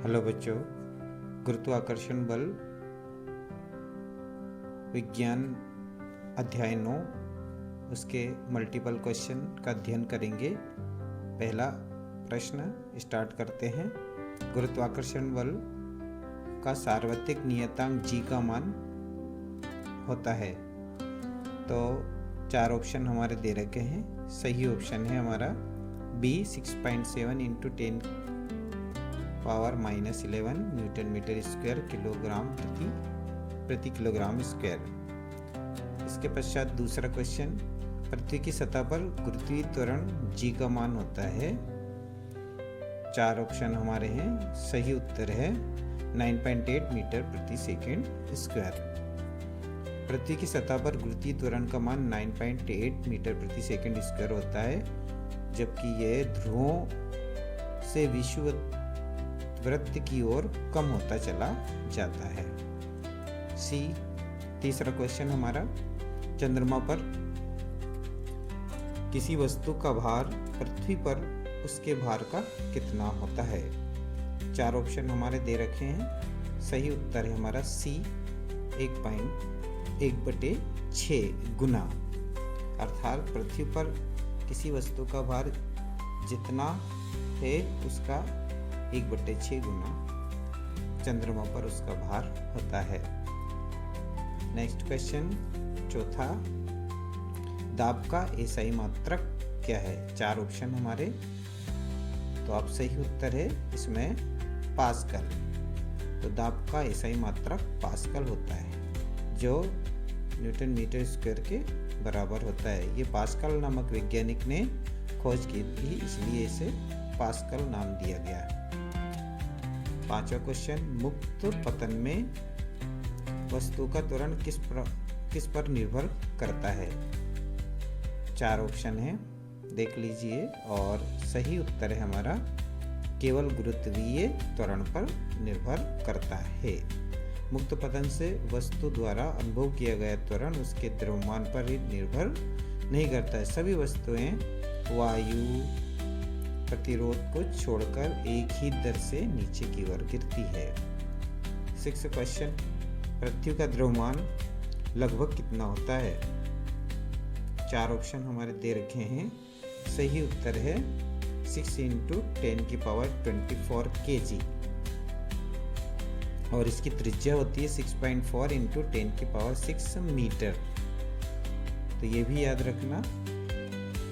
Hello बच्चों, गुरुत्वाकर्षण बल विज्ञान अध्याय 9 उसके मल्टीपल क्वेश्चन का अध्ययन करेंगे। पहला प्रश्न स्टार्ट करते हैं। गुरुत्वाकर्षण बल का सार्वत्रिक नियतांक g का मान होता है। तो 4 ऑप्शन हमारे दे रखे हैं। सही ऑप्शन है हमारा B 6.7 into 10 power -11 newton metre square kilogram प्रति किलोग्राम स्क्वायर। इसके पश्चात दूसरा क्वेश्चन, पृथ्वी की सतह पर गुरुत्वीय त्वरण g का मान होता है। 4 ऑप्शन हमारे हैं। सही उत्तर है 9.8 मीटर प्रति सेकेंड स्क्वायर। पृथ्वी की सतह पर गुरुत्वीय त्वरण का मान 9.8 मीटर प्रति सेकेंड स्क्वायर होता है, जबकि यह ध्रुवों से विषुवत वृत्त की ओर कम होता चला जाता है। सी तीसरा क्वेश्चन हमारा, चंद्रमा पर किसी वस्तु का भार पृथ्वी पर उसके भार का कितना होता है। 4 ऑप्शन हमारे दे रखे हैं। सही उत्तर है हमारा सी 1.1/6 गुना, अर्थात पृथ्वी पर किसी वस्तु का भार जितना है उसका 1/6 गुना चंद्रमा पर उसका भार होता है। नेक्स्ट क्वेश्चन चौथा, दाब का एसआई मात्रक क्या है। 4 ऑप्शन हमारे। तो आप सही उत्तर है इसमें पास्कल। तो दाब का एसआई मात्रक पास्कल होता है, जो न्यूटन मीटर स्क्वायर के बराबर होता है। ये पास्कल नामक वैज्ञानिक ने खोज की थी, इसलिए इसे पास्कल नाम दिया गया। 5वां क्वेश्चन, मुक्त पतन में वस्तु का त्वरण किस पर निर्भर करता है। 4 ऑप्शन है, देख लीजिए। और सही उत्तर है हमारा केवल गुरुत्वीय त्वरण पर निर्भर करता है। मुक्त पतन से वस्तु द्वारा अनुभव किया गया त्वरण उसके द्रव्यमान पर ही निर्भर नहीं करता है। सभी वस्तुएं वायु प्रतिरोध को छोड़कर एक ही दर से नीचे की ओर गिरती है। 6 क्वेश्चन, पृथ्वी का द्रव्यमान लगभग कितना होता है। 4 ऑप्शन हमारे दे रखे हैं। सही उत्तर है 6 इंटू 10 की पावर 24 kg, और इसकी त्रिज्या होती है 6.4 इंटू 10 की पावर 6 मीटर। तो ये भी याद रखना।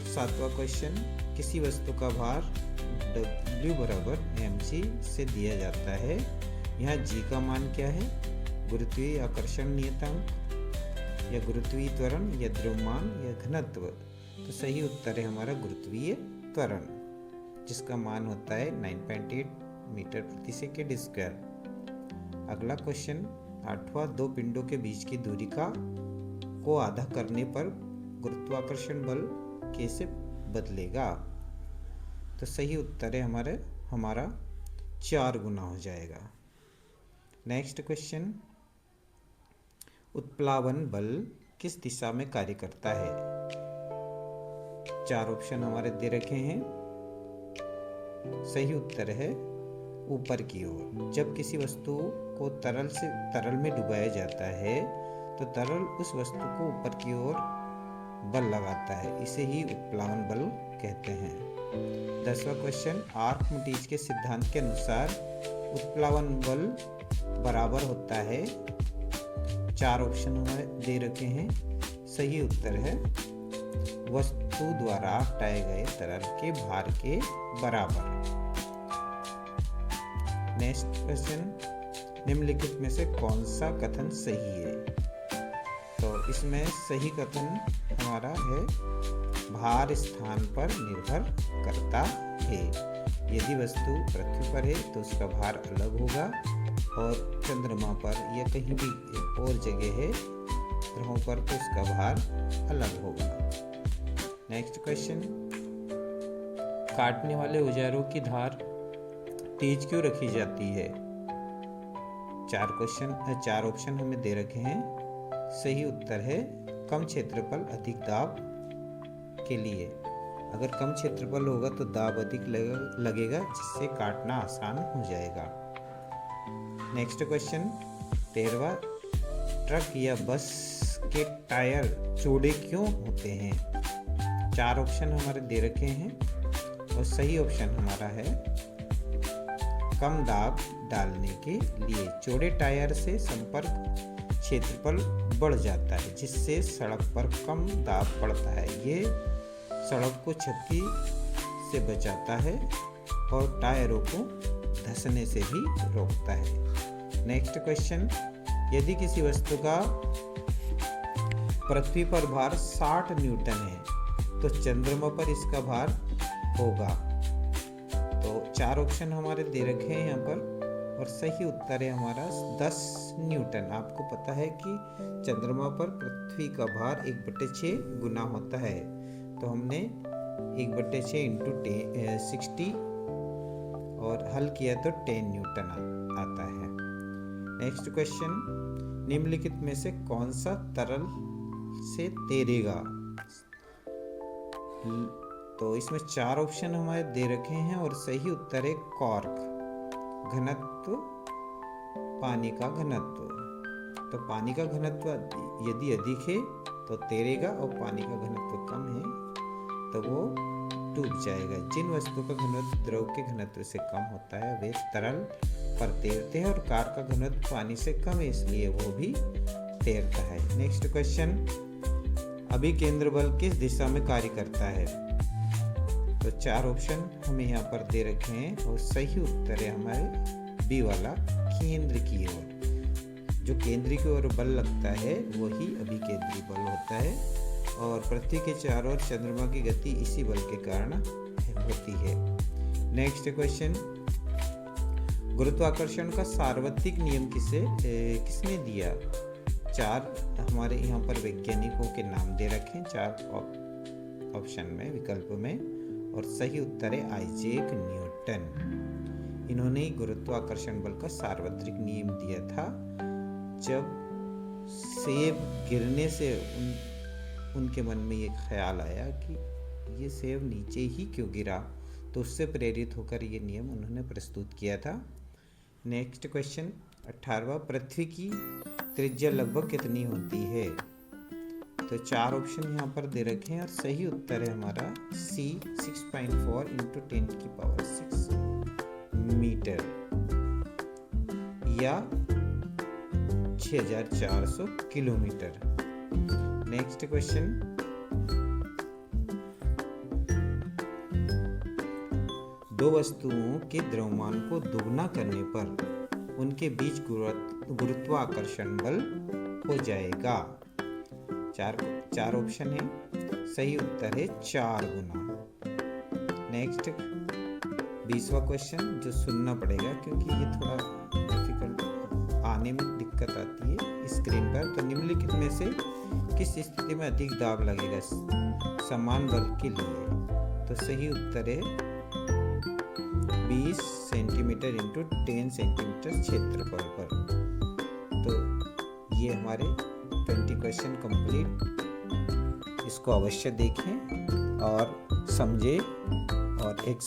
7वां क्वेश्चन, किसी वस्तु का भार W बराबर mg से दिया जाता है। यहाँ g का मान क्या है, गुरुत्वीय आकर्षण नियतांक या गुरुत्वीय त्वरण या द्रव्यमान या घनत्व। तो सही उत्तर है हमारा गुरुत्वीय त्वरण, जिसका मान होता है 9.8 मीटर प्रति सेकेंड स्क्वायर। अगला क्वेश्चन 8वां, 2 पिंडों के बीच की दूरी को आधा करने पर गुरुत्वाकर्षण बल कैसे बदलेगा। तो सही उत्तर है हमारा 4 गुना हो जाएगा। नेक्स्ट क्वेश्चन, उत्प्लावन बल किस दिशा में कार्य करता है। 4 ऑप्शन हमारे दे रखे हैं। सही उत्तर है ऊपर की ओर। जब किसी वस्तु को तरल में डुबाया जाता है तो तरल उस वस्तु को ऊपर की ओर बल लगाता है, इसे ही उत्प्लावन बल कहते हैं। 10वां क्वेश्चन, आर्किमिडीज के सिद्धांत के अनुसार उत्प्लावन बल बराबर होता है। 4 ऑप्शन हमारे दे रखे हैं। सही उत्तर है वस्तु द्वारा हटाए गए तरल के भार के बराबर। नेक्स्ट क्वेश्चन, निम्नलिखित में से कौन सा कथन सही है। तो इसमें सही कथन हमारा है भार स्थान पर निर्भर करता है। यदि वस्तु पृथ्वी पर है तो उसका भार अलग होगा, और चंद्रमा पर या कहीं भी और जगह है ग्रहों पर तो उसका भार अलग होगा। नेक्स्ट क्वेश्चन, काटने वाले औजारों की धार तेज क्यों रखी जाती है। 4 ऑप्शन हमें दे रखे हैं। सही उत्तर है कम क्षेत्रफल अधिक दाब के लिए। अगर कम क्षेत्रफल होगा तो दाब अधिक लगेगा, जिससे काटना आसान हो जाएगा। नेक्स्ट क्वेश्चन 13वां, ट्रक या बस के टायर चौड़े क्यों होते हैं? 4 ऑप्शन हमारे दे रखे हैं और सही ऑप्शन हमारा है कम दाब डालने के लिए। चौड़े टायर से संपर्क क्षेत्रफल बढ़ जाता है जिससे सड़क पर कम दाब पड़ता है। ये सड़क को क्षति से बचाता है और टायरों को धंसने से भी रोकता है। नेक्स्ट क्वेश्चन, यदि किसी वस्तु का पृथ्वी पर भार 60 न्यूटन है तो चंद्रमा पर इसका भार होगा। तो 4 ऑप्शन हमारे दे रखे हैं यहाँ पर और सही उत्तर है हमारा 10 न्यूटन। आपको पता है कि चंद्रमा पर पृथ्वी का भार 1/6 गुना होता है, तो हमने 1/6 इंटू 60 और हल किया तो 10 न्यूटन आता है। नेक्स्ट क्वेश्चन, निम्नलिखित में से कौन सा तरल से तैरेगा? तो इसमें 4 ऑप्शन हमारे दे रखे हैं और सही उत्तर है कॉर्क। घनत्व, पानी का घनत्व। तो पानी का घनत्व यदि अधिक है तो तैरेगा और पानी का घनत्व कम है तो वो डूब जाएगा। जिन वस्तु का घनत्व द्रव के घनत्व से कम होता है वे तरल पर तैरते हैं और कार का घनत्व पानी से कम है इसलिए वो भी तैरता है। नेक्स्ट क्वेश्चन, अभिकेंद्र बल किस दिशा में कार्य करता है? तो 4 ऑप्शन हमें यहाँ पर दे रखे हैं और सही उत्तर है हमारे बी वाला, केंद्र की ओर। जो केंद्र की ओर बल लगता है वही अभिकेंद्री बल होता है और पृथ्वी के चारों ओर चंद्रमा की गति इसी बल के कारण होती है। नेक्स्ट क्वेश्चन, गुरुत्वाकर्षण का सार्वत्रिक नियम किसने दिया? 4 हमारे यहाँ पर वैज्ञानिकों के नाम दे रखे हैं 4 ऑप्शन में, विकल्प में, और सही उत्तर है आइजैक न्यूटन। इन्होंने गुरुत्वाकर्षण बल का सार्वत्रिक नियम दिया था। जब सेब गिरने से उनके मन में ये ख्याल आया कि ये सेब नीचे ही क्यों गिरा, तो उससे प्रेरित होकर ये नियम उन्होंने प्रस्तुत किया था। नेक्स्ट क्वेश्चन 18वां, पृथ्वी की त्रिज्या लगभग कितनी होती है? तो 4 ऑप्शन यहाँ पर दे रखे हैं और सही उत्तर है हमारा सी 6.4 इंटू 10⁶ मीटर या 6400 किलोमीटर। नेक्स्ट क्वेश्चन, दो वस्तुओं के द्रव्यमान को दोगुना करने पर उनके बीच गुरुत्वाकर्षण बल हो जाएगा। 4 ऑप्शन है, सही उत्तर है 4 गुना। नेक्स्ट 20वां क्वेश्चन जो सुनना पड़ेगा क्योंकि ये थोड़ा डिफिकल्ट, आने में दिक्कत आती है स्क्रीन पर। तो निम्नलिखित में से किस स्थिति में अधिक दाब लगेगा समान बल के लिए? तो सही उत्तर है 20 सेंटीमीटर इंटू 10 सेंटीमीटर क्षेत्रफल पर। तो ये हमारे 20 क्वेश्चन कंप्लीट। इसको अवश्य देखें और समझें और एक